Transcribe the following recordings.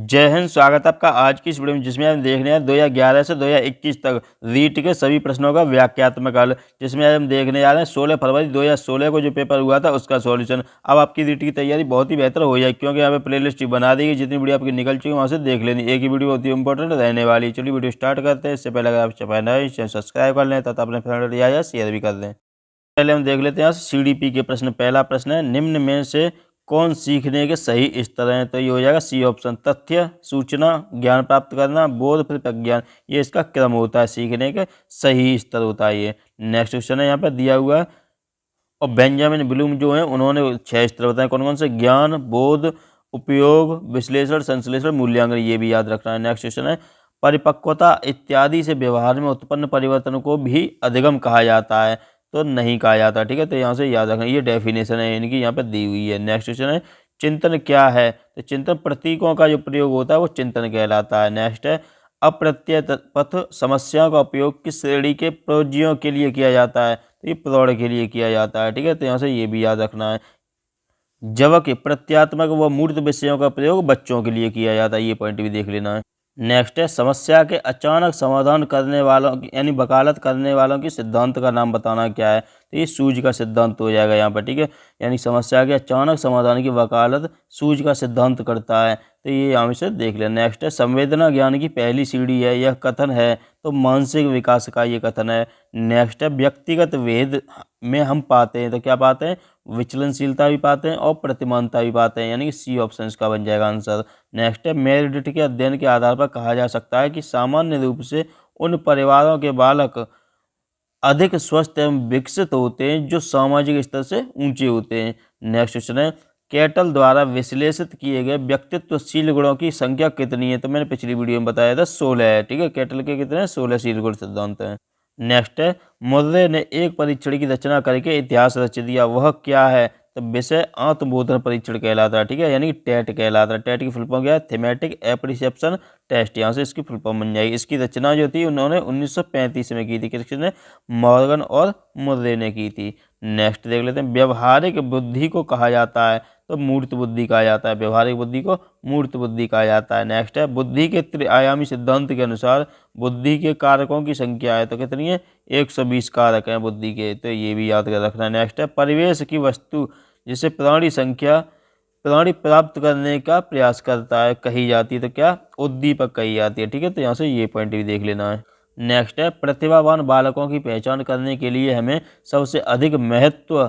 जय हिंद। स्वागत है आपका आज की इस वीडियो में, जिसमें हम देखने हैं 2011 से 2021 तक रीट के सभी प्रश्नों का व्याख्यात्मक हल। जिसमें आज हम देखने जा रहे हैं 16 फरवरी 2016 को जो पेपर हुआ था उसका सॉल्यूशन। अब आपकी रीट की तैयारी बहुत ही बेहतर हो जाएगी, क्योंकि यहाँ पे प्लेलिस्ट बना दी गई। जितनी वीडियो आपकी निकल चुकी है वहाँ से देख लेनी, एक ही वीडियो बहुत ही इंपॉर्टेंट रहने वाली। चलिए वीडियो स्टार्ट करते हैं। इससे पहले अगर आप चैनल है चैनल सब्सक्राइब कर लें तथा अपने फ्रेंड या शेयर भी कर दें। पहले हम देख लेते हैं CDP के प्रश्न। पहला प्रश्न है, निम्न में से कौन सीखने के सही स्तर हैं? तो ये हो जाएगा सी ऑप्शन। तथ्य, सूचना, ज्ञान प्राप्त करना, बोध, फिर प्रज्ञान। ये इसका क्रम होता है, सीखने के सही स्तर होता है ये। नेक्स्ट क्वेश्चन है यहाँ पे दिया हुआ है, और बेंजामिन ब्लूम जो है उन्होंने 6 स्तर बताए। कौन कौन से? ज्ञान, बोध, उपयोग, विश्लेषण, संश्लेषण, मूल्यांकन। ये भी याद रखना है। नेक्स्ट क्वेश्चन है, परिपक्वता इत्यादि से व्यवहार में उत्पन्न परिवर्तन को भी अधिगम कहा जाता है? तो नहीं कहा जाता। ठीक है, तो यहाँ से याद रखना, ये डेफिनेशन है इनकी यहाँ पे दी हुई है। नेक्स्ट क्वेश्चन है, चिंतन क्या है? तो चिंतन प्रतीकों का जो प्रयोग होता है वो चिंतन कहलाता है। नेक्स्ट है, अप्रत्यय पथ समस्याओं का उपयोग किस श्रेणी के प्रयोज्यों के लिए किया जाता है? तो ये प्रौढ़ के लिए किया जाता है। ठीक है, तो यहाँ से ये भी याद रखना है। जबकि प्रत्यात्मक व मूर्त विषयों का प्रयोग बच्चों के लिए किया जाता है। ये पॉइंट भी देख लेना है। नेक्स्ट है, समस्या के अचानक समाधान करने वालों की यानी वकालत करने वालों की सिद्धांत का नाम बताना क्या है? तो ये सूझ का सिद्धांत हो जाएगा यहाँ पर। ठीक है, यानी समस्या के अचानक समाधान की वकालत सूझ का सिद्धांत करता है। तो ये यहाँ से देख लेना। नेक्स्ट है, संवेदना ज्ञान की पहली सीढ़ी है, यह कथन है? तो मानसिक विकास का ये कथन है। नेक्स्ट है, व्यक्तिगत भेद में हम पाते हैं, तो क्या पाते हैं? विचलनशीलता भी पाते हैं और प्रतिमानता भी पाते हैं, यानी कि सी ऑप्शन इसका बन जाएगा आंसर। नेक्स्ट है, मेरिट के अध्ययन के आधार पर कहा जा सकता है कि सामान्य रूप से उन परिवारों के बालक अधिक स्वस्थ एवं विकसित होते हैं जो सामाजिक स्तर से ऊंचे होते हैं। नेक्स्ट क्वेश्चन है, कैटल द्वारा विश्लेषित किए गए व्यक्तित्वशील गुणों की संख्या कितनी है? तो मैंने पिछली वीडियो में बताया था 16 है। ठीक है, कैटल के कितने हैं? 16 शील गुण सिद्धांत हैं। नेक्स्ट है, मुर्रे ने एक परीक्षण की रचना करके इतिहास रच दिया, वह क्या है? तो विषय आत्मबोधन परीक्षण कहलाता है। ठीक है, यानी कि टेट कहलाता है। टेट की फुल फॉर्म क्या है? Thematic apperception test. यहाँ से इसकी फुल फॉर्म बन जाएगी। इसकी रचना जो थी उन्होंने 1935 में की थी। किसने? मॉर्गन और मुर्रे ने की थी। नेक्स्ट देख लेते हैं, व्यवहारिक बुद्धि को कहा जाता है? तो मूर्त बुद्धि कहा जाता है। व्यवहारिक बुद्धि को मूर्त बुद्धि कहा जाता है। नेक्स्ट है, बुद्धि के त्रिआयामी सिद्धांत के अनुसार बुद्धि के कारकों की संख्या है? तो कितनी है? 120 कारक हैं बुद्धि के। तो ये भी याद कर रखना है। नेक्स्ट है, परिवेश की वस्तु जिसे प्राणी प्राप्त करने का प्रयास करता है कही जाती है? तो क्या? उद्दीपक कही जाती है। ठीक है, तो यहाँ से ये पॉइंट भी देख लेना है। नेक्स्ट है, प्रतिभावान बालकों की पहचान करने के लिए हमें सबसे अधिक महत्व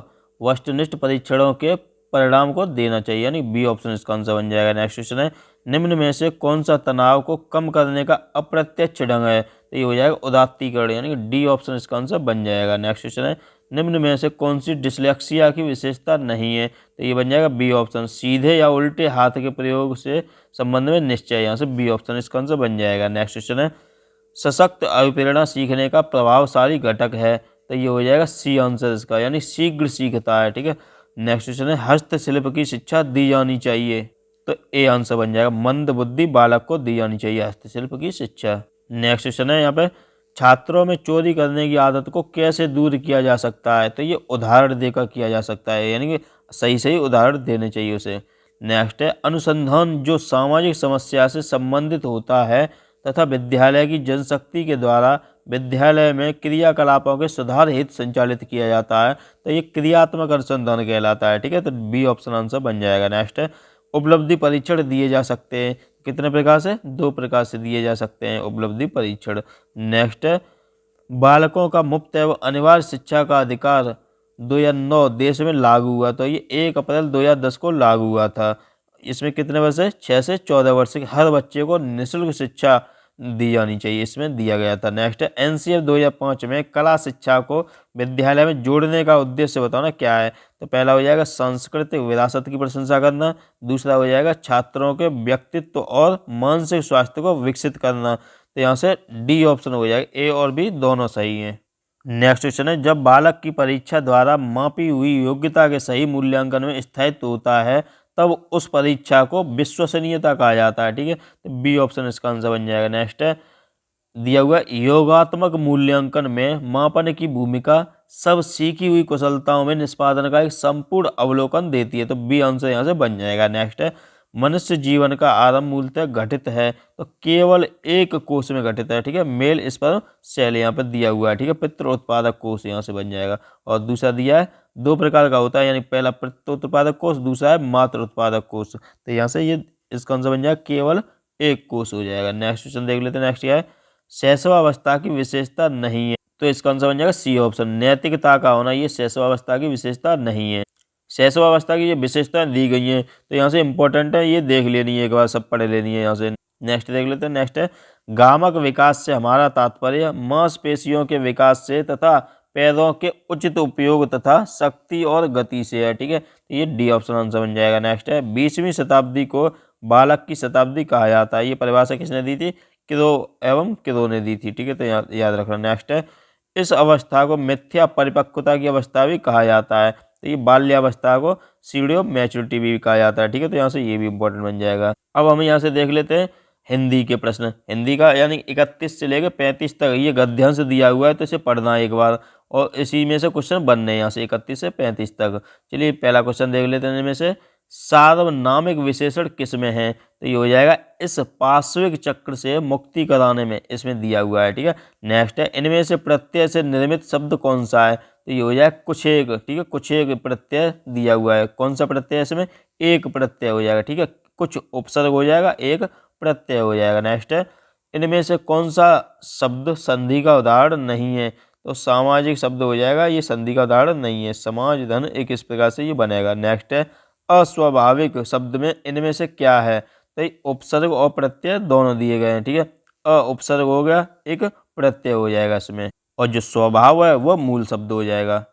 वस्तुनिष्ठ परीक्षणों के परिणाम को देना चाहिए, यानी बी ऑप्शन इसका आंसर बन जाएगा। नेक्स्ट क्वेश्चन है, निम्न में से कौन सा तनाव को कम करने का अप्रत्यक्ष ढंग है? तो ये हो जाएगा उदात्तीकरण, यानी कि डी ऑप्शन इसका आंसर बन जाएगा। नेक्स्ट क्वेश्चन है, निम्न में से कौन सी डिस्लेक्सिया की विशेषता नहीं है? तो ये बन जाएगा बी ऑप्शन, सीधे या उल्टे हाथ के प्रयोग से संबंध में निश्चय। यहाँ से बी ऑप्शन इसका आंसर बन जाएगा। नेक्स्ट क्वेश्चन है, सशक्त अभिप्रेरणा सीखने का प्रभावशाली घटक है? तो ये हो जाएगा सी आंसर इसका, यानी शीघ्र सीखता है। ठीक है, नेक्स्ट क्वेश्चन है, हस्तशिल्प की शिक्षा दी जानी चाहिए? तो ए आंसर बन जाएगा, मंद बुद्धि बालक को दी जानी चाहिए हस्तशिल्प की शिक्षा। नेक्स्ट क्वेश्चन है यहाँ पे, छात्रों में चोरी करने की आदत को कैसे दूर किया जा सकता है? तो ये उदाहरण देकर किया जा सकता है, यानी कि सही सही उदाहरण देने चाहिए उसे। नेक्स्ट है, अनुसंधान जो सामाजिक समस्या से संबंधित होता है तथा विद्यालय की जनशक्ति के द्वारा विद्यालय में क्रियाकलापों के सुधार हेतु संचालित किया जाता है, तो ये क्रियात्मक अनुसंधान कहलाता है। ठीक है, तो बी ऑप्शन आंसर बन जाएगा। नेक्स्ट है, उपलब्धि परीक्षण दिए जा सकते हैं? कितने प्रकार से? 2 प्रकार से दिए जा सकते हैं उपलब्धि परीक्षण। नेक्स्ट है, बालकों का मुफ्त एवं अनिवार्य शिक्षा का अधिकार 2009 देश में लागू हुआ, तो ये 1 अप्रैल 2010 को लागू हुआ था। इसमें कितने वर्ष है? 6 से 14 वर्ष के हर बच्चे को निःशुल्क शिक्षा दी जानी चाहिए, इसमें दिया गया था। नेक्स्ट है, एनसीएफ 2005 में कला शिक्षा को विद्यालय में जोड़ने का उद्देश्य बताना क्या है? तो पहला हो जाएगा सांस्कृतिक विरासत की प्रशंसा करना, दूसरा हो जाएगा छात्रों के व्यक्तित्व और मानसिक स्वास्थ्य को विकसित करना। तो यहाँ से डी ऑप्शन हो जाएगा, ए और बी दोनों सही हैं। नेक्स्ट क्वेश्चन है, जब बालक की परीक्षा द्वारा मापी हुई योग्यता के सही मूल्यांकन में स्थायित्व होता है तब उस परीक्षा को विश्वसनीयता कहा जाता है। ठीक है, तो बी ऑप्शन इसका आंसर बन जाएगा। नेक्स्ट है, दिया हुआ योगात्मक मूल्यांकन में मापन की भूमिका सब सीखी हुई कुशलताओं में निष्पादन का एक संपूर्ण अवलोकन देती है, तो बी आंसर यहाँ से बन जाएगा। नेक्स्ट है, मनुष्य जीवन का आरंभ मूलतः घटित है तो केवल एक कोष में घटित है, ठीक है, मेल स्पर्म सेल यहाँ पर दिया हुआ है, ठीक है, पितृ उत्पादक कोष यहाँ से बन जाएगा। और दूसरा दिया है 2 प्रकार का होता है, यानी पहला पितृ उत्पादक कोष, दूसरा है मातृ उत्पादक कोष। तो यहाँ से ये इसका आंसर बन जाएगा केवल एक कोष हो जाएगा। नेक्स्ट क्वेश्चन देख लेते हैं। नेक्स्ट क्या है, शैशवावस्था की विशेषता नहीं है, तो इसका आंसर बन जाएगा सी ऑप्शन, नैतिकता का होना ये शैशवावस्था की विशेषता नहीं है। शैशवावस्था की ये विशेषताएं दी गई हैं तो यहाँ से इंपॉर्टेंट है, ये देख लेनी है एक बार, सब पढ़ लेनी है यहाँ से। नेक्स्ट देख लेते हैं। नेक्स्ट है, गामक विकास से हमारा तात्पर्य मांसपेशियों के विकास से तथा पैरों के उचित उपयोग तथा शक्ति और गति से है, ठीक है, तो ये डी ऑप्शन आंसर बन जाएगा। नेक्स्ट है, 20वीं शताब्दी को बालक की शताब्दी कहा जाता है, ये परिभाषा किसने दी थी, क्रो एवं क्रो ने दी थी, ठीक है, तो याद रखना। नेक्स्ट है, इस अवस्था को मिथ्या परिपक्वता की अवस्था भी कहा जाता है, तो ये बाल्यावस्था को सीडियो मैच्योरिटी भी कहा जाता है, ठीक है, तो यहाँ से ये भी इंपॉर्टेंट बन जाएगा। अब हम यहाँ से देख लेते हैं हिंदी के प्रश्न। हिंदी का यानी 31 से लेकर 35 तक ये गद्यांश दिया हुआ है, तो इसे पढ़ना है एक बार, और इसी में से क्वेश्चन बनने हैं यहाँ से 31 से 35 तक। चलिए पहला क्वेश्चन देख लेते हैं। इनमें से सार्वनामिक विशेषण किस में है, तो ये हो जाएगा इस पार्श्विक चक्र से मुक्ति कराने में, इसमें दिया हुआ है, ठीक है। नेक्स्ट है, इनमें से प्रत्यय से निर्मित शब्द कौन सा है, तो ये हो जाएगा कुछ एक, ठीक है, कुछ एक प्रत्यय दिया हुआ है। कौन सा प्रत्यय, इसमें एक प्रत्यय हो जाएगा, ठीक है, कुछ उपसर्ग हो जाएगा, एक प्रत्यय हो जाएगा। नेक्स्ट है, इनमें से कौन सा शब्द संधि का उदाहरण नहीं है, तो सामाजिक शब्द हो जाएगा, ये संधि का उदाहरण नहीं है, समाज धन एक इस प्रकार से ये बनेगा। नेक्स्ट है, अस्वाभाविक शब्द में इनमें से क्या है, तो ये उपसर्ग और प्रत्यय दोनों दिए गए हैं, ठीक है, अ उपसर्ग हो गया, एक प्रत्यय हो जाएगा इसमें, और जो स्वभाव है वह मूल शब्द हो जाएगा।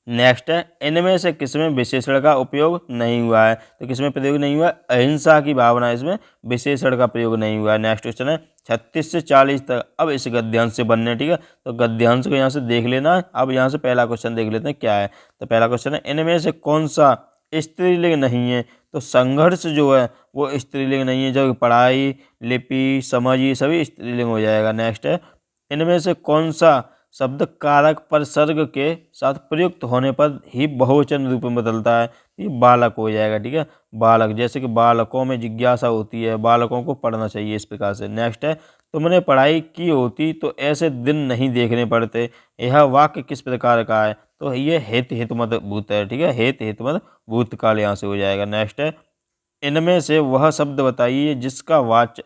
नेक्स्ट है, इनमें से किसमें विशेषण का उपयोग नहीं हुआ है, तो किसमें प्रयोग नहीं हुआ है, अहिंसा की भावना, इसमें विशेषण का प्रयोग नहीं हुआ है। नेक्स्ट क्वेश्चन है 36 से 40 तक, अब इस गद्यांश से बनने, ठीक है, तो गद्यांश को यहाँ से देख लेना है। अब यहाँ से पहला क्वेश्चन देख लेते हैं क्या है, तो पहला क्वेश्चन है, इनमें से कौन सा स्त्रीलिंग नहीं है, तो संघर्ष जो है वो स्त्रीलिंग नहीं है, जबकि पढ़ाई, लिपि, समझ, ये सभी स्त्रीलिंग हो जाएगा। नेक्स्ट है, इनमें से कौन सा शब्द कारक परसर्ग के साथ प्रयुक्त होने पर ही बहुवचन रूप में बदलता है, ये बालक हो जाएगा, ठीक है, बालक, जैसे कि बालकों में जिज्ञासा होती है, बालकों को पढ़ना चाहिए, इस प्रकार से। नेक्स्ट है, तुमने पढ़ाई की होती तो ऐसे दिन नहीं देखने पड़ते, यह वाक्य किस प्रकार का है, तो ये हेत हितमत भूत है, ठीक है, हेत हितमत भूतकाल यहाँ से हो जाएगा। नेक्स्ट है, इनमें से वह शब्द बताइए जिसका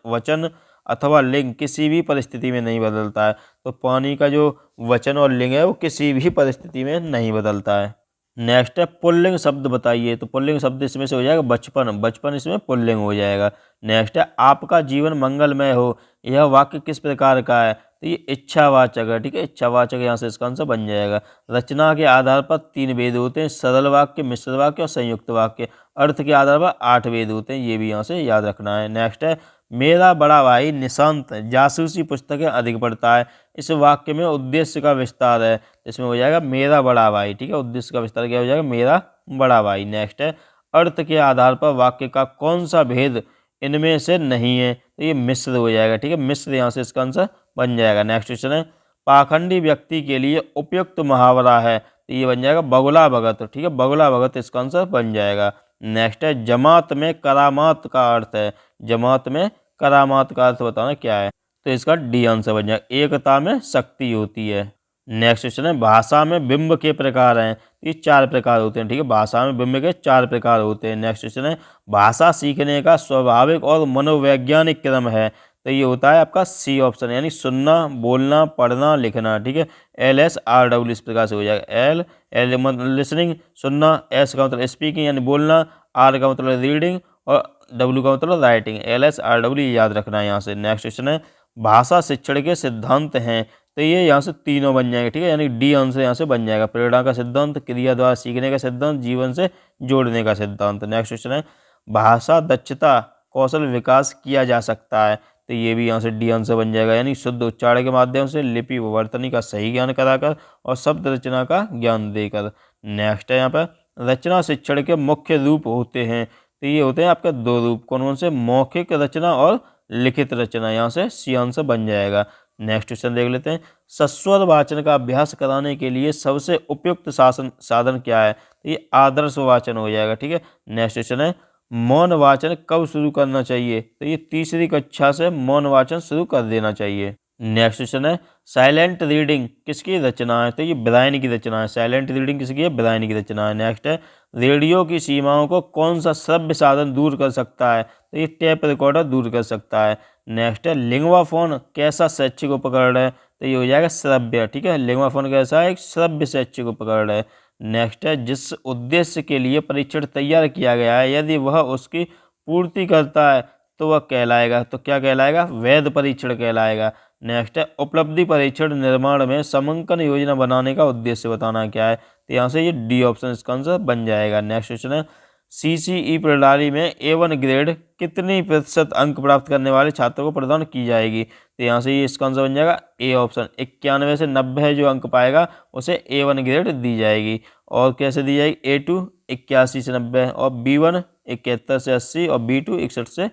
वचन अथवा लिंग किसी भी परिस्थिति में नहीं बदलता है, तो पानी का जो वचन और लिंग है वो किसी भी परिस्थिति में नहीं बदलता है। नेक्स्ट है, पुल्लिंग शब्द बताइए, तो पुल्लिंग शब्द इसमें से हो जाएगा बचपन, बचपन इसमें पुल्लिंग हो जाएगा। नेक्स्ट है, आपका जीवन मंगलमय हो, यह वाक्य किस प्रकार का है, तो ये इच्छावाचक है, ठीक है, इच्छावाचक यहाँ से इसका आंसर बन जाएगा। रचना के आधार पर 3 भेद होते हैं, सरल वाक्य, मिश्र वाक्य और संयुक्त वाक्य। अर्थ के आधार पर 8 भेद होते हैं, ये भी यहाँ से याद रखना है। नेक्स्ट है, मेरा बड़ा भाई निशांत जासूसी पुस्तकें अधिक पढ़ता है, इस वाक्य में उद्देश्य का विस्तार है, इसमें हो जाएगा मेरा बड़ा भाई, ठीक है, उद्देश्य का विस्तार क्या हो जाएगा, मेरा बड़ा भाई। नेक्स्ट है, अर्थ के आधार पर वाक्य का कौन सा भेद इनमें से नहीं है, तो ये मिश्र हो जाएगा, ठीक है, मिश्र यहाँ से इसका आंसर बन जाएगा। नेक्स्ट क्वेश्चन है, पाखंडी व्यक्ति के लिए उपयुक्त मुहावरा है, तो ये बन जाएगा बगुला भगत, ठीक है, बगुला भगत इसका आंसर बन जाएगा। नेक्स्ट है, जमात में करामात का अर्थ है, जमात में करामात का अर्थ बताना क्या है, तो इसका डी आंसर बन जाएगा, एकता में शक्ति होती है। नेक्स्ट क्वेश्चन है, भाषा में बिंब के प्रकार हैं, ये 4 प्रकार होते हैं, ठीक है, भाषा में बिंब के 4 प्रकार होते हैं। नेक्स्ट क्वेश्चन है, भाषा सीखने का स्वाभाविक और मनोवैज्ञानिक क्रम है, तो ये होता है आपका सी ऑप्शन, यानी सुनना, बोलना, पढ़ना, लिखना, ठीक है, LSRW इस प्रकार से हो जाएगा। एल मतलब लिसनिंग, सुनना, एस का मतलब स्पीकिंग यानी बोलना, आर का मतलब रीडिंग और W का मतलब राइटिंग, LSRW याद रखना है यहाँ से। नेक्स्ट क्वेश्चन है, भाषा शिक्षण के सिद्धांत हैं, तो ये यहाँ से तीनों बन जाएंगे, ठीक है, यानी डी आंसर यहाँ से बन जाएगा, प्रेरणा का सिद्धांत, क्रिया द्वारा सीखने का सिद्धांत, जीवन से जोड़ने का सिद्धांत। नेक्स्ट क्वेश्चन है, भाषा दक्षता कौशल विकास किया जा सकता है, तो ये भी यहाँ से डी आंसर बन जाएगा, यानी शुद्ध उच्चारण के माध्यम से, लिपि वर्तनी का सही ज्ञान कराकर और शब्द रचना का ज्ञान देकर। नेक्स्ट है यहाँ पर, रचना शिक्षण के मुख्य रूप होते हैं, तो ये होते हैं आपके 2 रूप, कौन कौन से, मौखिक रचना और लिखित रचना, यहाँ से सी आंसर बन जाएगा। नेक्स्ट क्वेश्चन देख लेते हैं, सस्वर वाचन का अभ्यास कराने के लिए सबसे उपयुक्त साधन क्या है, तो ये आदर्श वाचन हो जाएगा, ठीक है। नेक्स्ट क्वेश्चन है, मौन वाचन कब शुरू करना चाहिए? तो ये तीसरी कक्षा से मौन वाचन शुरू कर देना चाहिए। नेक्स्ट क्वेश्चन है साइलेंट रीडिंग किसकी रचना है? तो ये ब्रायन की रचना है। साइलेंट रीडिंग किसकी है? ब्रायन की रचना है। नेक्स्ट है रेडियो की सीमाओं को कौन सा श्रव्य साधन दूर कर सकता है? तो ये टेप रिकॉर्डर दूर कर सकता है। नेक्स्ट है लिंगवा फोन कैसा शैक्षिक उपकरण है? तो ये हो जाएगा श्रव्य। ठीक है, लिंगवा फोन कैसा है? एक श्रव्य शैक्षिक उपकरण है। नेक्स्ट है जिस उद्देश्य के लिए परीक्षण तैयार किया गया है यदि वह उसकी पूर्ति करता है तो वह कहलाएगा, तो क्या कहलाएगा? वैध परीक्षण कहलाएगा। नेक्स्ट है उपलब्धि परीक्षण निर्माण में समंकन योजना बनाने का उद्देश्य बताना क्या है? तो यहाँ से ये डी ऑप्शन इसका आंसर बन जाएगा। नेक्स्ट क्वेश्चन है सीसीई प्रणाली में A1 ग्रेड कितनी प्रतिशत अंक प्राप्त करने वाले छात्रों को प्रदान की जाएगी? तो यहाँ से ये इसका आंसर बन जाएगा ए ऑप्शन। 91 से 90 जो अंक पाएगा उसे A1 ग्रेड दी जाएगी। और कैसे दी जाएगी? A2 81 से 90 और B1 71 से 80 और B2 61 से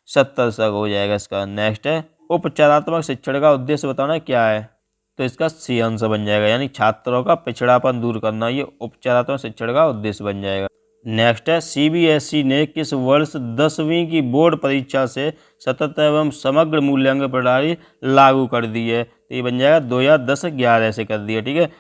70 तक हो जाएगा इसका। नेक्स्ट है उपचारात्मक शिक्षण का उद्देश्य बताना क्या है? तो इसका सी आंसर बन जाएगा, यानी छात्रों का पिछड़ापन दूर करना, ये उपचारात्मक शिक्षण का उद्देश्य बन जाएगा। नेक्स्ट है सीबीएसई ने किस वर्ष 10वीं की बोर्ड परीक्षा से सतत एवं समग्र मूल्यांकन प्रणाली लागू कर दी है? तो ये बन जाएगा 2010-11 से कर दिया। ठीक है,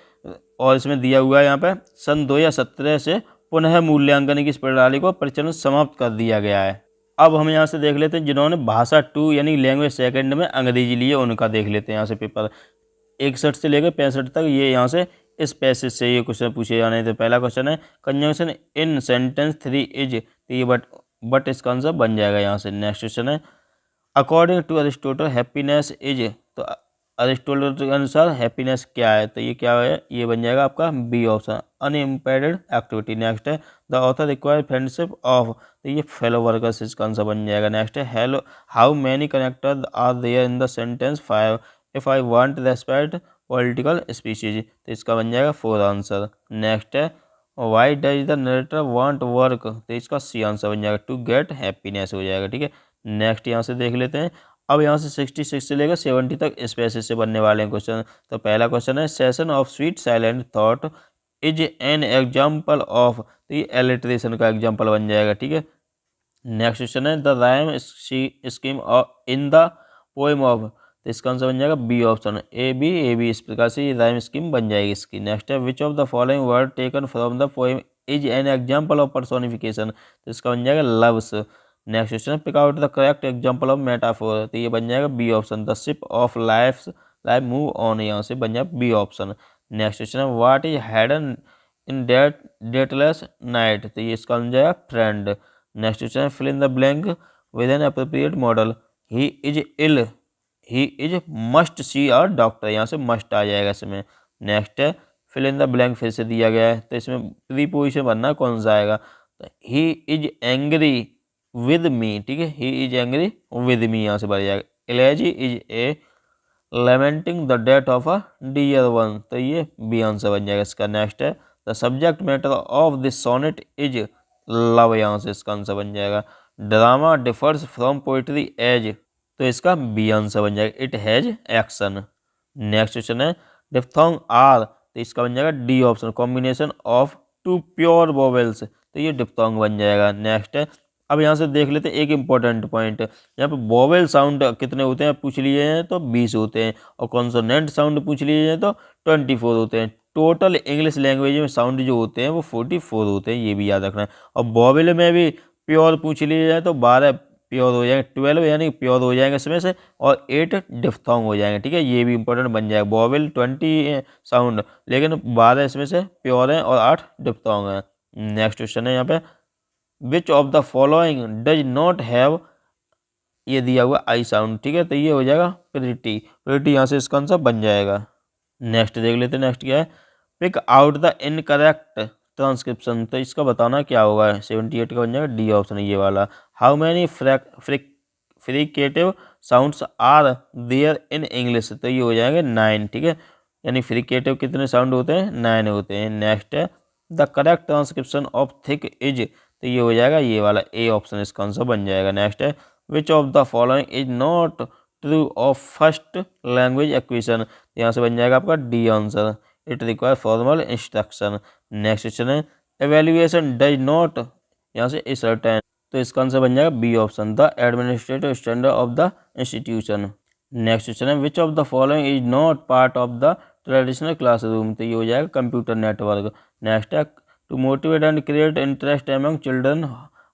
और इसमें दिया हुआ है यहाँ पे सन 2017 से पुनः मूल्यांकन की इस प्रणाली को प्रचलन समाप्त कर दिया गया है। अब हम यहाँ से देख लेते हैं जिन्होंने भाषा 2 यानी लैंग्वेज सेकंड में अंग्रेजी लिए उनका देख लेते हैं यहाँ से पेपर 61 से लेकर 65 तक। ये यहाँ से इस पैसेज से ये क्वेश्चन पूछे जाने थे। पहला क्वेश्चन है कंजंक्शन इन सेंटेंस 3 इज, तो ये बट इसका आंसर बन जाएगा यहाँ से। नेक्स्ट क्वेश्चन है according to Aristotle happiness is, तो अरिस्टोटल के अनुसार हैप्पीनेस क्या है? तो ये क्या है? ये बन जाएगा आपका बी ऑप्शन अनइम्पेडेड एक्टिविटी। नेक्स्ट है the author require friendship of, तो ये फेलो वर्कर्स इसका आंसर बन जाएगा। नेक्स्ट है hello how many connector are there in the sentence 5 if I want respect political species, तो इसका बन जाएगा 4 आंसर। नेक्स्ट है why does the narrator want work, तो इसका सी आंसर बन जाएगा टू गेट हैप्पीनेस हो जाएगा। ठीक है, नेक्स्ट यहाँ से देख लेते हैं। अब यहाँ से 66 से लेकर 70 तक इस पैसेज से बनने वाले हैं क्वेश्चन। तो पहला क्वेश्चन है session of sweet silent thought is an example of, तो ये एलिट्रेशन का एग्जाम्पल बन जाएगा। ठीक है, नेक्स्ट क्वेश्चन है the rhyme scheme in the poem of, तो इसका आंसर बन जाएगा बी ऑप्शन ए बी इस प्रकार से ये राइम स्कीम बन जाएगी इसकी। नेक्स्ट है which of the following word taken from the poem is an example of personification, तो इसका बन जाएगा लव्स। नेक्स्ट क्वेश्चन है pick out the correct example of metaphor, तो ये बन जाएगा B option the ship of life move on, यहाँ से बन जाएगा बी ऑप्शन। नेक्स्ट क्वेश्चन है what is hidden in dateless night, तो ये इसका बन जाएगा फ्रेंड। नेक्स्ट क्वेश्चन है fill in the blank with an appropriate modal he is ill he is must see a doctor, यहाँ से मस्ट आ जाएगा इसमें। नेक्स्ट है फिल इन द ब्लैंक फिर से दिया गया है, तो इसमें प्रीपोजिशन बनना कौन सा आएगा? तो he is angry with me. ठीक है, he is angry with me यहाँ से बढ़ जाएगा। Elegy is a lamenting the death of a dear one, तो ये बी आंसर बन जाएगा इसका। नेक्स्ट है the subject matter of this sonnet is love, यहाँ से इसका आंसर बन जाएगा। Drama differs from poetry as, तो इसका बी आंसर बन जाएगा it has action. Next question है डिप्थोंग आर, तो इसका बन जाएगा D option combination of two pure vowels, तो ये डिप्थोंग बन जाएगा। नेक्स्ट है अब यहाँ से देख लेते हैं एक इंपॉर्टेंट पॉइंट, यहाँ पे वोवेल साउंड कितने होते हैं पूछ लिए हैं तो 20 होते हैं, और कॉन्सोनेंट साउंड पूछ लिए हैं तो 24 होते हैं। टोटल इंग्लिश लैंग्वेज में साउंड जो होते हैं वो 44 होते हैं, ये भी याद रखना है। और वोवेल में भी प्योर पूछ लिए जाए तो 12 प्योर हो जाएंगे, 12 यानी प्योर हो जाएंगे इसमें से, और 8 डिफ्थोंग हो जाएंगे। ठीक है, ये भी इंपॉर्टेंट बन जाएगा। वोवेल 20 साउंड, लेकिन 12 इसमें से प्योर हैं और 8 डिफ्थोंग हैं। नेक्स्ट क्वेश्चन है यहाँ पे विच of the following does not have, ये दिया हुआ आई साउंड। ठीक है, तो ये हो जाएगा प्रिटी यहाँ से इसका आंसर बन जाएगा। नेक्स्ट देख लेते हैं, नेक्स्ट क्या है pick out the incorrect transcription, तो इसका बताना क्या होगा? 78 का बन जाएगा डी ऑप्शन ये वाला। How many fricative sounds are there in English, तो ये हो जाएंगे 9। ठीक है, यानी फ्रिकेटिव कितने साउंड होते हैं? 9 होते हैं। नेक्स्ट है the correct transcription of thick is, तो ये हो जाएगा ये वाला ए ऑप्शन इसका आंसर बन जाएगा। नेक्स्ट है which of the following is not true of first language acquisition, यहाँ से बन जाएगा आपका D answer it require formal instruction. Next question है एवेल्युएशन डज नॉट, यहाँ से सर्टेन, तो इसका आंसर बन जाएगा B option, the administrative standard of the institution. Next question है which of the following is not part of the traditional classroom, तो ये हो जाएगा कंप्यूटर नेटवर्क। नेक्स्ट है to motivate and create interest among children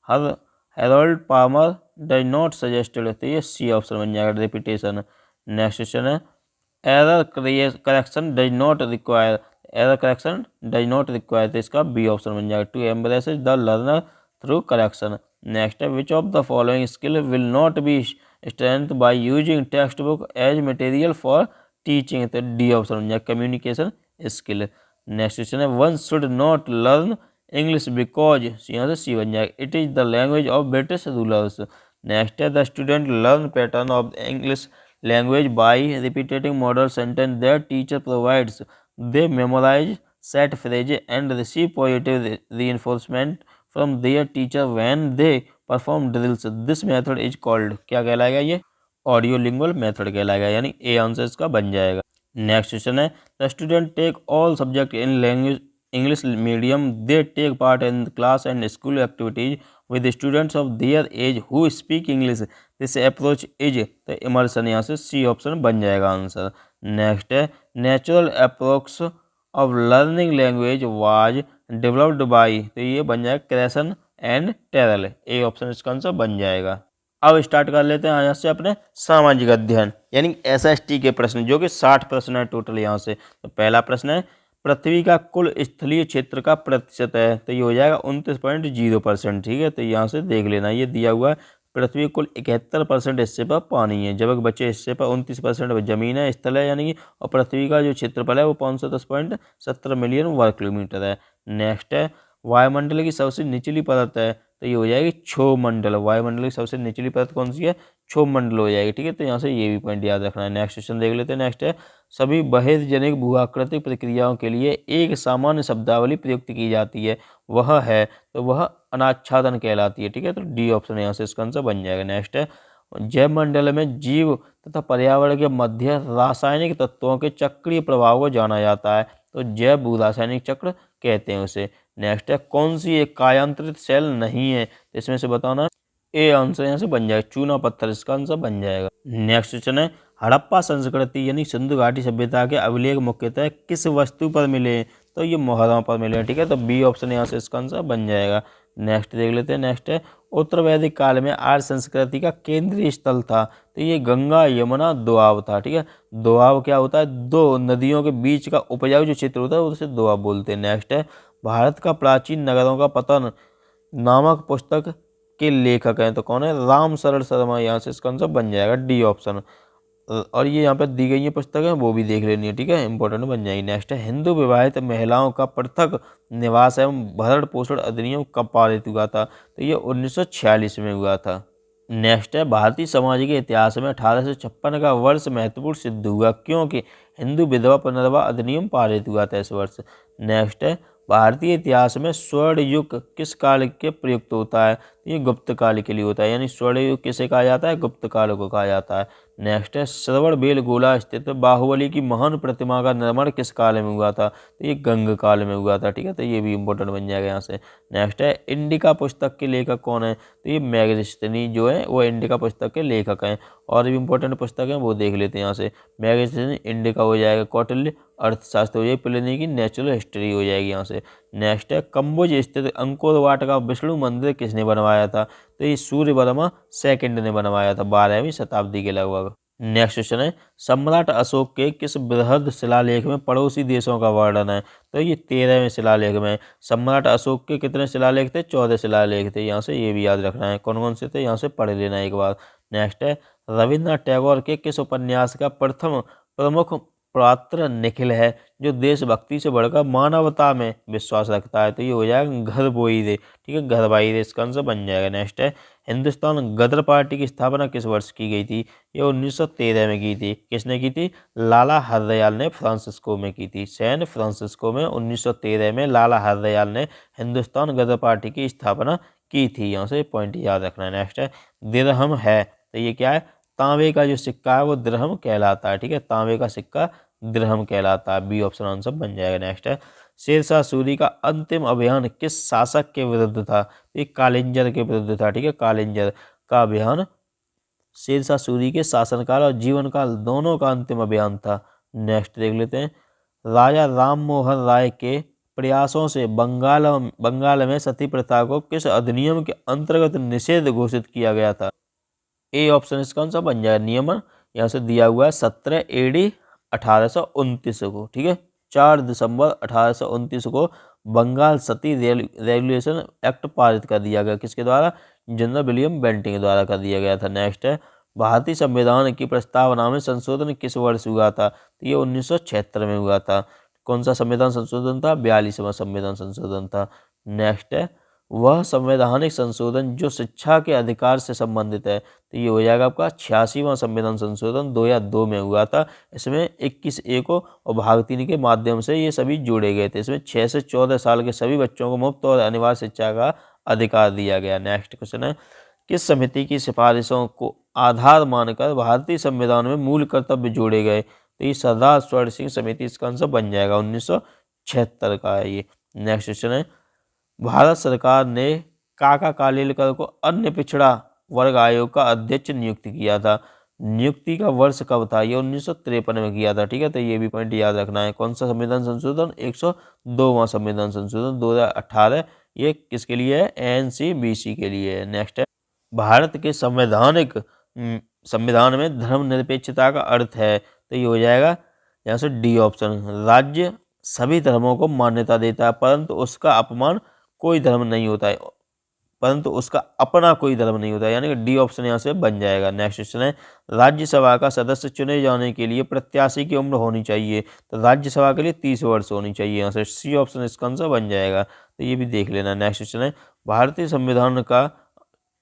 हर Harold Palmer does not suggested, तो ये C option बन जाएगा रिपीटेशन। नेक्स्ट क्वेश्चन है error correction does not require, error correction does not require, तो इसका बी ऑप्शन बन जाएगा to embrace the learner through correction. Next है which of the following skill will not be strength by using text book as material for teaching, तो D option बन जाएगा communication skill. Next question है one should not learn English because, यहाँ से C बन जाएगा it is the language of British rulers. Next है the student learn pattern of English language by repeating model sentence their teacher provides, they memorize set phrases and receive positive reinforcement from their teacher when they perform drills, this method is called, क्या कहलाएगा ये audio lingual method कहलाएगा, यानी A answer इसका बन जाएगा। Next question है the student take all subject in language English medium, they take part in class and school activities with the students of their age who speak English, this approach is the immersion, यहाँ से सी option बन जाएगा answer. Next है natural approach of learning language was developed by, तो ये बन जाएगा Cresson and Tyrol, A option इसका आंसर बन जाएगा। अब स्टार्ट कर लेते हैं यहाँ से अपने सामाजिक अध्ययन यानी SST के प्रश्न, जो कि 60 प्रश्न है टोटल यहाँ से। तो पहला प्रश्न है पृथ्वी का कुल स्थलीय क्षेत्र का प्रतिशत है, तो ये हो जाएगा 29.0%। ठीक है, तो यहाँ से देख लेना, ये दिया हुआ है पृथ्वी कुल 71% हिस्से पर पानी है, जबकि बचे हिस्से पर 29% जमीन है, स्थल है यानी कि, और पृथ्वी का जो क्षेत्रफल है वो 510.70 मिलियन वर्ग किलोमीटर है। नेक्स्ट है वायुमंडल की सबसे निचली परत है, तो ये हो जाएगी क्षोभमंडल, वायुमंडल की सबसे निचली परत कौन सी है, क्षोभमंडल हो जाएगी। ठीक है, तो यहाँ से ये भी पॉइंट याद रखना है। नेक्स्ट क्वेश्चन देख लेते हैं। नेक्स्ट है सभी बहिर्जनिक भूआकृतिक प्रक्रियाओं के लिए एक सामान्य शब्दावली प्रयुक्त की जाती है, वह है, तो वह अनाच्छादन कहलाती है। ठीक है, तो डी ऑप्शन यहाँ से इसका आंसर बन जाएगा। नेक्स्ट है जैव मंडल में जीव तथा पर्यावरण के मध्य रासायनिक तत्वों के चक्रीय प्रभाव को जाना जाता है, तो जैव भू रासायनिक चक्र कहते हैं उसे। नेक्स्ट है कौन सी एक कायांतरित सेल नहीं है, तो इसमें से बताना, ए आंसर यहाँ से बन जाएगा चूना पत्थर, इसका आंसर बन जाएगा। नेक्स्ट क्वेश्चन है हड़प्पा संस्कृति यानी सिंधु घाटी सभ्यता के अभिलेख मुख्यतः किस वस्तु पर मिले, तो ये मोहरों पर मिले। ठीक है, तो बी ऑप्शन यहाँ से इसका आंसर बन जाएगा। नेक्स्ट देख लेते हैं। नेक्स्ट है उत्तर वैदिक काल में आर्य संस्कृति का केंद्रीय स्थल था, तो ये गंगा यमुना दोआब था। ठीक है, दोआब क्या होता है, दो नदियों के बीच का उपजाऊ जो क्षेत्र होता है उसे दोआब बोलते हैं। नेक्स्ट है भारत का प्राचीन नगरों का पतन नामक पुस्तक के लेखक हैं, तो कौन है, राम शरण शर्मा, यहाँ से इसका आंसर बन जाएगा डी ऑप्शन। और ये यहाँ पर दी गई है पुस्तकें, वो भी देख लेनी है। ठीक है, इंपॉर्टेंट बन जाएगी। नेक्स्ट है हिंदू विवाहित महिलाओं का पृथक निवास एवं भरण पोषण अधिनियम कब पारित हुआ था, तो ये 1946 में हुआ था। नेक्स्ट है भारतीय समाज के इतिहास में 1856 का वर्ष महत्वपूर्ण सिद्ध हुआ क्योंकि हिंदू विधवा पुनर्विवाह अधिनियम पारित हुआ था इस वर्ष। नेक्स्ट है भारतीय इतिहास में स्वर्ण युग किस काल के प्रयुक्त होता है, ये गुप्त काल के लिए होता है, यानी स्वर्ण युग किसे कहा जाता है, गुप्त काल को कहा जाता है। नेक्स्ट है श्रवण बेलगोला स्थित बाहुबली की महान प्रतिमा का निर्माण किस काल में हुआ था, तो ये गंग काल में हुआ था। ठीक है, तो ये भी इंपॉर्टेंट बन जाएगा यहाँ से। नेक्स्ट है इंडिका पुस्तक के लेखक कौन है, तो ये मैगस्थनी जो है वो इंडिका पुस्तक के लेखक हैं। और भी इंपॉर्टेंट पुस्तक हैं वो देख लेते हैं यहाँ से। मैगस्थनी इंडिका हो जाएगा, कौटिल्य अर्थशास्त्र हो जाएगी, प्लिनी की नेचुरल हिस्ट्री हो जाएगी यहाँ से। नेक्स्ट है कम्बोज स्थित अंकोर वाट का विष्णु मंदिर किसने बनवाया था, तो ये सूर्यवर्मा सेकंड ने बनवाया था 12वीं शताब्दी के लगभग। नेक्स्ट क्वेश्चन है सम्राट अशोक के किस बृहद शिलालेख में पड़ोसी देशों का वर्णन है, तो ये 13वें शिलालेख में। सम्राट अशोक के कितने शिलालेख थे, 14 शिलालेख थे, यहाँ से ये भी याद रखना है कौन कौन से थे, यहाँ से पढ़ लेना एक बार। नेक्स्ट है रविन्द्रनाथ टैगोर के किस उपन्यास का प्रथम प्रमुख पात्र निखिल है जो देशभक्ति से बढ़कर मानवता में विश्वास रखता है, तो ये हो जाएगा घर बोई रे। ठीक है, घर बाई रे इसका आंसर बन जाएगा। नेक्स्ट है हिंदुस्तान गदर पार्टी की स्थापना किस वर्ष की गई थी, ये 1913 में की थी। किसने की थी, लाला हरदयाल ने फ्रांसिस्को में की थी, सैन फ्रांसिस्को में 1913 में लाला हरदयाल ने हिंदुस्तान गदर पार्टी की स्थापना की थी। यहाँ से पॉइंट याद रखना है। नेक्स्ट है दिरहम है, तो ये क्या है, तांबे का जो सिक्का है वो दिरहम कहलाता है। ठीक है, तांबे का सिक्का दिरहम कहलाता है, बी ऑप्शन आंसर बन जाएगा। नेक्स्ट है शेरशाह सूरी का अंतिम अभियान किस शासक के विरुद्ध था? ये कालिंजर के विरुद्ध था। ठीक है, कालिंजर का अभियान शेरशाह सूरी के शासनकाल और जीवन काल दोनों का अंतिम अभियान था। नेक्स्ट देख लेते हैं। राजा राम मोहन राय के प्रयासों से बंगाल में सती प्रथा को किस अधिनियम के अंतर्गत निषेध घोषित किया गया था? ए ऑप्शन इसका कौन सा बन जाएगा? नियमन यहाँ से दिया हुआ है 17 AD 1829 को। ठीक है, 4 दिसंबर 1829 को बंगाल सती रेगुलेशन एक्ट पारित कर दिया गया। किसके द्वारा? जनरल विलियम बेंटिंग के द्वारा कर दिया गया था। नेक्स्ट है, भारतीय संविधान की प्रस्तावना में संशोधन किस वर्ष हुआ था? तो ये 1976 में हुआ था। कौन सा संविधान संशोधन था? 42वां संविधान संशोधन था। नेक्स्ट है, वह संवैधानिक संशोधन जो शिक्षा के अधिकार से संबंधित है, तो ये हो जाएगा आपका 86वां संविधान संशोधन 2002 में हुआ था। इसमें 21A को और भाग 3 के माध्यम से ये सभी जोड़े गए थे। इसमें 6 से 14 साल के सभी बच्चों को मुफ्त और अनिवार्य शिक्षा का अधिकार दिया गया। नेक्स्ट क्वेश्चन है, किस समिति की सिफारिशों को आधार मानकर भारतीय संविधान में मूल कर्तव्य जोड़े गए? तो ये सरदार स्वर्ण सिंह समिति इसका आंसर बन जाएगा। 1976 का है ये। नेक्स्ट क्वेश्चन है, भारत सरकार ने काका कालेलकर को अन्य पिछड़ा वर्ग आयोग का अध्यक्ष नियुक्त किया था। नियुक्ति का वर्ष कब था? ये 1953 में किया था। ठीक है, तो ये भी पॉइंट याद रखना है। कौन सा संविधान संशोधन? 102वां संविधान संशोधन 2018। ये किसके लिए है? NCBC के लिए है। नेक्स्ट है, भारत के संविधान में धर्मनिरपेक्षता का अर्थ है, तो ये हो जाएगा यहाँ से डी ऑप्शन। राज्य सभी धर्मों को मान्यता देता है परंतु उसका अपमान कोई धर्म नहीं होता है, परंतु उसका अपना कोई धर्म नहीं होता है, यानी कि डी ऑप्शन यहाँ से बन जाएगा। नेक्स्ट क्वेश्चन है, राज्यसभा का सदस्य चुने जाने के लिए प्रत्याशी की उम्र होनी चाहिए, तो राज्यसभा के लिए 30 वर्ष होनी चाहिए। यहाँ से सी ऑप्शन इसका आंसर बन जाएगा, तो ये भी देख लेना। नेक्स्ट क्वेश्चन है, भारतीय संविधान का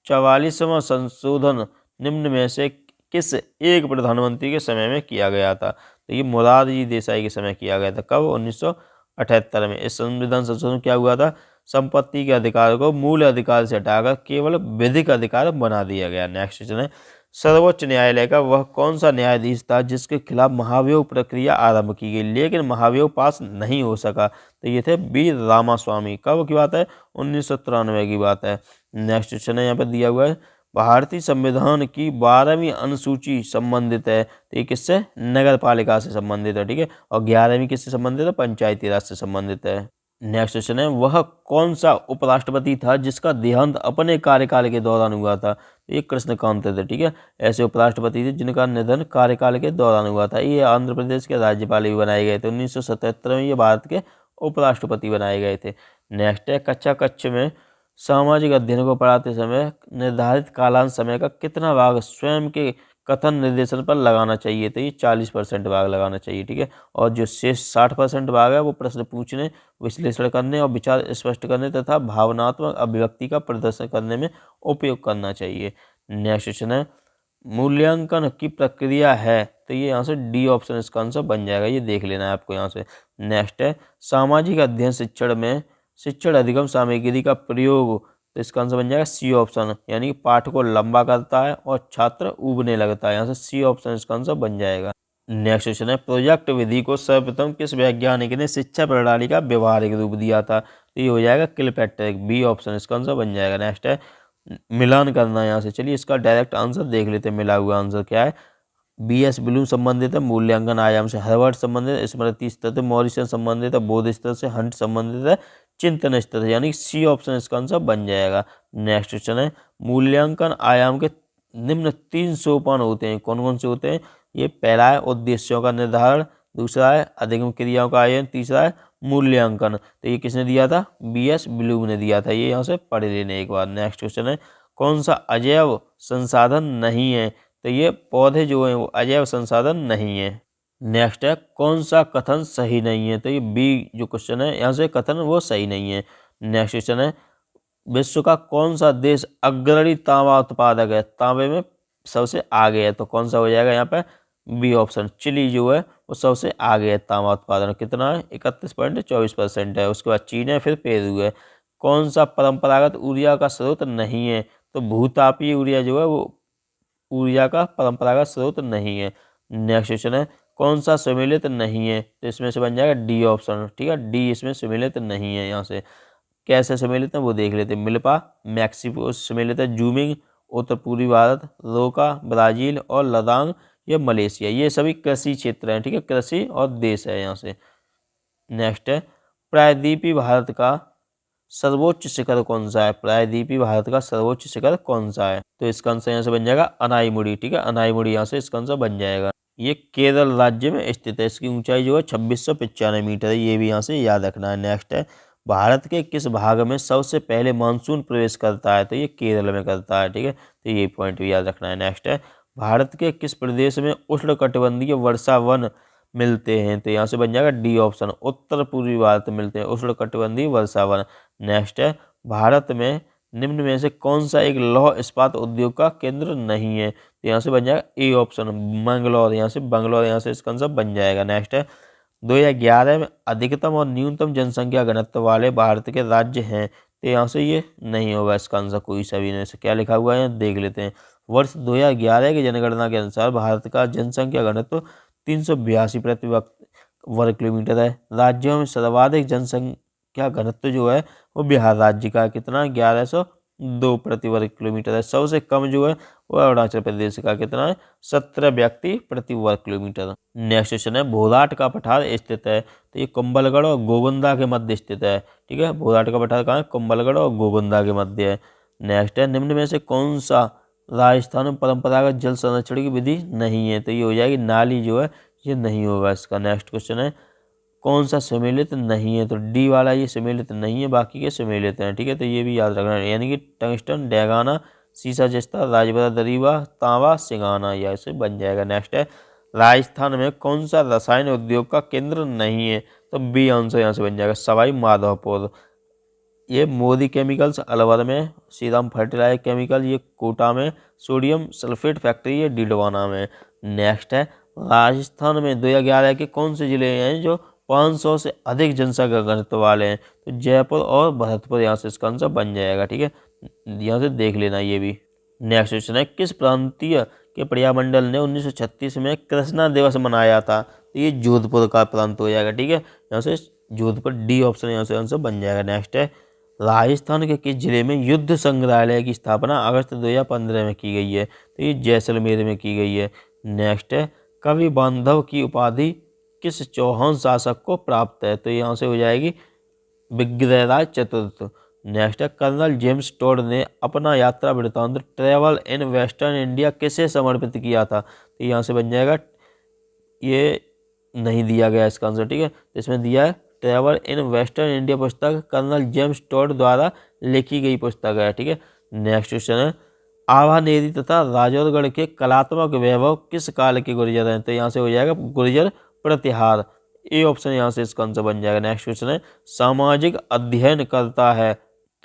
44वां संशोधन निम्न में से किस एक प्रधानमंत्री के समय में किया गया था? तो ये मोरारजी देसाई के समय किया गया था। कब? 1978 में। इस संविधान संशोधन क्या हुआ था? संपत्ति के अधिकार को मूल अधिकार से हटाकर केवल विधिक अधिकार बना दिया गया। नेक्स्ट क्वेश्चन है, सर्वोच्च न्यायालय का वह कौन सा न्यायाधीश था जिसके खिलाफ महाभियोग प्रक्रिया आरंभ की गई लेकिन महाभियोग पास नहीं हो सका? तो ये थे बी रामास्वामी। कब की बात है? 1993 की बात है। नेक्स्ट क्वेश्चन है, यहाँ पर दिया हुआ है, भारतीय संविधान की 12वीं अनुसूची संबंधित है, तो ये किससे? नगर पालिका से संबंधित है। ठीक है, और 11वीं किससे संबंधित है? पंचायती राज से संबंधित है। नेक्स्ट क्वेश्चन है, वह कौन सा उपराष्ट्रपति था जिसका देहांत अपने कार्यकाल के दौरान हुआ था? तो ये कृष्णकांत थे। ठीक है, ऐसे उपराष्ट्रपति थे जिनका निधन कार्यकाल के दौरान हुआ था। ये आंध्र प्रदेश के राज्यपाल भी बनाए गए थे। 1977 में ये भारत के उपराष्ट्रपति बनाए गए थे। नेक्स्ट है, कक्षा कक्ष में सामाजिक अध्ययन को पढ़ाते समय निर्धारित कालांश समय का कितना भाग स्वयं के कथन निर्देशन पर लगाना चाहिए? तो ये 40% भाग लगाना चाहिए। ठीक है, और जो शेष 60% भाग है वो प्रश्न पूछने, विश्लेषण करने और विचार स्पष्ट करने तथा भावनात्मक अभिव्यक्ति का प्रदर्शन करने में उपयोग करना चाहिए। नेक्स्ट क्वेश्चन है, मूल्यांकन की प्रक्रिया है, तो ये यहाँ से डी ऑप्शन इसका आंसर बन जाएगा। ये देख लेना है आपको यहाँ से। नेक्स्ट है, सामाजिक अध्ययन शिक्षण में शिक्षण अधिगम सामग्री का प्रयोग, तो इसका आंसर बन जाएगा सी ऑप्शन, यानी पाठ को लंबा करता है और छात्र ऊबने लगता है। यहाँ से सी ऑप्शन इसका आंसर बन जाएगा। नेक्स्ट क्वेश्चन है, प्रोजेक्ट विधि को सर्वप्रथम किस वैज्ञानिक ने शिक्षा प्रणाली का व्यवहारिक रूप दिया था? तो ये हो जाएगा किलपैट्रिक। बी ऑप्शन इसका आंसर बन जाएगा। नेक्स्ट है, मिलान करना है यहाँ से। चलिए इसका डायरेक्ट आंसर देख लेते हैं। मिला हुआ आंसर क्या है? BS ब्लूम संबंधित है मूल्यांकन आयाम से, हर्वर्ड संबंधित है स्मृति स्तर से, मॉरिसन संबंधित है बोध स्तर से, हंट संबंधित है चिंतन स्तर से, यानी सी ऑप्शन इसका आंसर बन जाएगा। नेक्स्ट क्वेश्चन है, मूल्यांकन आयाम के निम्न 3 सोपान होते हैं, कौन कौन से होते हैं? ये पहला है उद्देश्यों का निर्धारण, दूसरा है अधिगम क्रियाओं का आयन, तीसरा है मूल्यांकन। तो ये किसने दिया था? BS ब्लूम ने दिया था। ये यहाँ से पढ़ लेने एक बार। नेक्स्ट क्वेश्चन है, कौन सा अजैव संसाधन नहीं है? तो ये पौधे जो हैं वो अजैव संसाधन नहीं है। नेक्स्ट है, कौन सा कथन सही नहीं है? तो ये बी जो क्वेश्चन है यहाँ से कथन वो सही नहीं है। नेक्स्ट क्वेश्चन है, विश्व का कौन सा देश अग्रणी तांबा उत्पादक है? तांबे में सबसे आगे है, तो कौन सा हो जाएगा यहाँ पे? B option. चिली जो है वो सबसे आगे है तांबा उत्पादन, कितना है? 31.24% है। उसके बाद चीन है, फिर पेरू है। कौन सा परंपरागत ऊर्जा का स्रोत नहीं है? तो भूतापीय ऊर्जा जो है वो ऊर्जा का परंपरागत स्रोत नहीं है। नेक्स्ट क्वेश्चन है, कौन सा सम्मिलित नहीं है, तो इसमें से बन जाएगा डी ऑप्शन। ठीक है, डी इसमें सम्मिलित नहीं है। यहाँ से कैसे सम्मिलित है वो देख लेते हैं। मिल्पा मैक्सिको सम्मिलित है। जूमिंग उत्तर पूर्वी भारत, रोका ब्राजील और लदांग ये मलेशिया, ये सभी कृषि क्षेत्र हैं। ठीक है, कृषि और देश है। यहाँ से नेक्स्ट है, प्रायद्वीपीय भारत का सर्वोच्च शिखर कौन सा है? प्रायद्वीपीय भारत का सर्वोच्च शिखर कौन सा है? तो इसका आंसर यहाँ से बन जाएगा अनाईमुड़ी। ठीक है, अनाईमुड़ी यहाँ से इसका आंसर बन जाएगा। ये केरल राज्य में स्थित है। इसकी ऊंचाई जो है 2695 मीटर है। ये भी यहाँ से याद रखना है। नेक्स्ट है, भारत के किस भाग में सबसे पहले मानसून प्रवेश करता है? तो ये केरल में करता है। ठीक है, तो ये पॉइंट भी याद रखना है। नेक्स्ट है, भारत के किस प्रदेश में उष्णकटिबंधीय वर्षा वन मिलते हैं? तो यहाँ से बन जाएगा डी ऑप्शन, उत्तर पूर्वी भारत में मिलते हैं उष्णकटिबंधीय वर्षा वन। नेक्स्ट है, भारत में निम्न में से कौन सा एक लौह इस्पात उद्योग का केंद्र नहीं है? तो यहाँ से बन जाएगा ए ऑप्शन, मंगलौर। यहाँ से बंगलौर, यहाँ से इसका आंसर बन जाएगा। नेक्स्ट है, 2011 में अधिकतम और न्यूनतम जनसंख्या घनत्व वाले भारत के राज्य हैं? तो यहाँ से ये नहीं होगा इसका आंसर कोई सा भी नहीं। से क्या लिखा हुआ है देख लेते हैं। वर्ष 2011 की जनगणना के अनुसार भारत का जनसंख्या घनत्व 382 प्रति वर्ग किलोमीटर है। राज्यों में सर्वाधिक जनसंख्या घनत्व जो है वो बिहार राज्य का कितना, 1102 प्रति वर्ग किलोमीटर है। सबसे कम जो है वो अरुणाचल प्रदेश का कितना है, 17 व्यक्ति प्रति वर्ग किलोमीटर। नेक्स्ट क्वेश्चन है, भोलाट का पठार स्थित है? तो ये कुंभलगढ़ और गोविंदा के मध्य स्थित है। ठीक है, भोलाट का पठार कहाँ है? कुंभलगढ़ और गोविंदा के मध्य है। नेक्स्ट है, निम्न में से कौन सा राजस्थान में परंपरागत जल संरक्षण की विधि नहीं है? तो ये हो जाएगी नाली जो है, ये नहीं होगा इसका। नेक्स्ट क्वेश्चन है, कौन सा सम्मिलित नहीं है? तो डी वाला ये सम्मिलित नहीं है, बाकी के सम्मिलित हैं। ठीक है, तो ये भी याद रखना है। यानी कि टंगस्टन, डेगाना, सीसा जस्ता, राजबरा दरीबा, तांबा, सिंगाना, यह से बन जाएगा। नेक्स्ट है, राजस्थान में कौन सा रसायन उद्योग का केंद्र नहीं है? तो बी आंसर यहाँ से बन जाएगा सवाई माधोपुर। ये मोदी केमिकल्स अलवर में, श्रीराम फर्टिलाइजर केमिकल ये कोटा में, सोडियम सल्फेट फैक्ट्री ये डीडवाना में। नेक्स्ट है, राजस्थान में 2011 के कौन से जिले हैं जो 500 से अधिक जनसंख्या घनत्व वाले हैं? तो जयपुर और भरतपुर, यहाँ से इसका आंसर बन जाएगा। ठीक है, यहाँ से देख लेना ये भी। नेक्स्ट क्वेश्चन है, किस प्रांतीय के पर्यामंडल ने 1936 में कृष्णा दिवस मनाया था? तो ये जोधपुर का प्रांत हो जाएगा। ठीक है, यहाँ से जोधपुर, डी ऑप्शन यहाँ से आंसर बन जाएगा। नेक्स्ट है, राजस्थान के किस जिले में युद्ध संग्रहालय की स्थापना अगस्त 2015 में की गई है? तो ये जैसलमेर में की गई है। नेक्स्ट है, कवि बांधव की उपाधि किस चौहान शासक को प्राप्त है? तो यहाँ से हो जाएगी विग्रहराज चतुर्थ। नेक्स्ट है, कर्नल जेम्स टोड ने अपना यात्रा वृत्तांत ट्रेवल इन वेस्टर्न इंडिया किसे समर्पित किया था? तो यहाँ से बन जाएगा, ये नहीं दिया गया इसका आंसर। ठीक है, तो इसमें दिया है ट्रेवल इन वेस्टर्न इंडिया पुस्तक कर्नल जेम्स टोड द्वारा लिखी गई पुस्तक है। ठीक है, नेक्स्ट क्वेश्चन है, आभानेरी तथा राजौरगढ़ के कलात्मक वैभव किस काल के गुर्जर हैं? तो यहाँ से हो जाएगा गुर्जर प्रतिहार। ए ऑप्शन यहाँ से इसका आंसर बन जाएगा। नेक्स्ट क्वेश्चन है, सामाजिक अध्ययन करता है?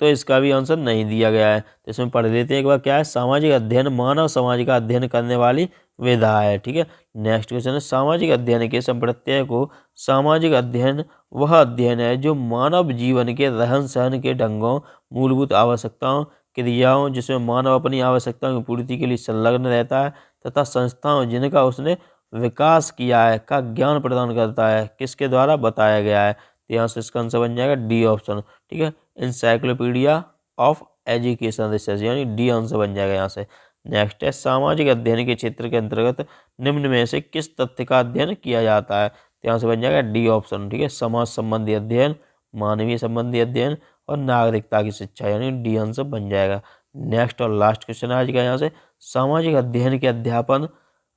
तो इसका भी आंसर नहीं दिया गया है। तो इसमें पढ़ लेते हैं एक बार, क्या है? सामाजिक अध्ययन मानव समाज का अध्ययन करने वाली विधा है। ठीक है, नेक्स्ट क्वेश्चन है, सामाजिक अध्ययन के संप्रत्यय को सामाजिक अध्ययन वह अध्ययन है जो मानव जीवन के रहन सहन के ढंगों, मूलभूत आवश्यकताओं, क्रियाओं जिसमें मानव अपनी आवश्यकताओं की पूर्ति के लिए संलग्न रहता है तथा संस्थाओं जिनका उसने विकास किया है का ज्ञान प्रदान करता है, किसके द्वारा बताया गया है? तो यहाँ से इसका आंसर बन जाएगा डी ऑप्शन। ठीक है, इंसाइक्लोपीडिया ऑफ एजुकेशन रिसर्च, यानी डी आंसर बन जाएगा यहाँ से। नेक्स्ट है, सामाजिक अध्ययन के क्षेत्र के अंतर्गत निम्न में से किस तथ्य का अध्ययन किया जाता है? तो यहाँ से बन जाएगा डी ऑप्शन। ठीक है, समाज संबंधी अध्ययन, मानवीय संबंधी अध्ययन और नागरिकता की शिक्षा, यानी डी आंसर बन जाएगा। नेक्स्ट और लास्ट क्वेश्चन आज का यहाँ से, सामाजिक अध्ययन के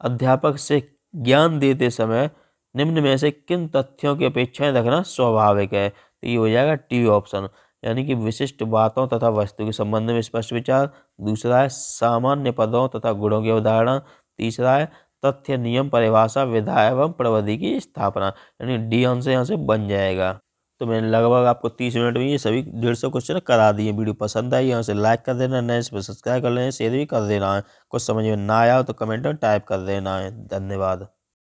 अध्यापक से ज्ञान देते समय निम्न में से किन तथ्यों की अपेक्षाएं रखना स्वाभाविक है? तो ये हो जाएगा टी ऑप्शन, यानी कि विशिष्ट बातों तथा वस्तु के संबंध में स्पष्ट विचार। दूसरा है सामान्य पदों तथा गुणों के उदाहरण। तीसरा है तथ्य, नियम, परिभाषा, विधा एवं प्रविधि की स्थापना, यानी डी आंसर यहाँ से बन जाएगा। तो मैंने लगभग आपको 30 मिनट में ये सभी 150 क्वेश्चन करा दिए। वीडियो पसंद आई यहाँ से लाइक कर देना, नए इस पर सब्सक्राइब कर लेना, शेयर भी कर देना है। कुछ समझ में ना आया हो तो कमेंट में टाइप कर देना है। धन्यवाद।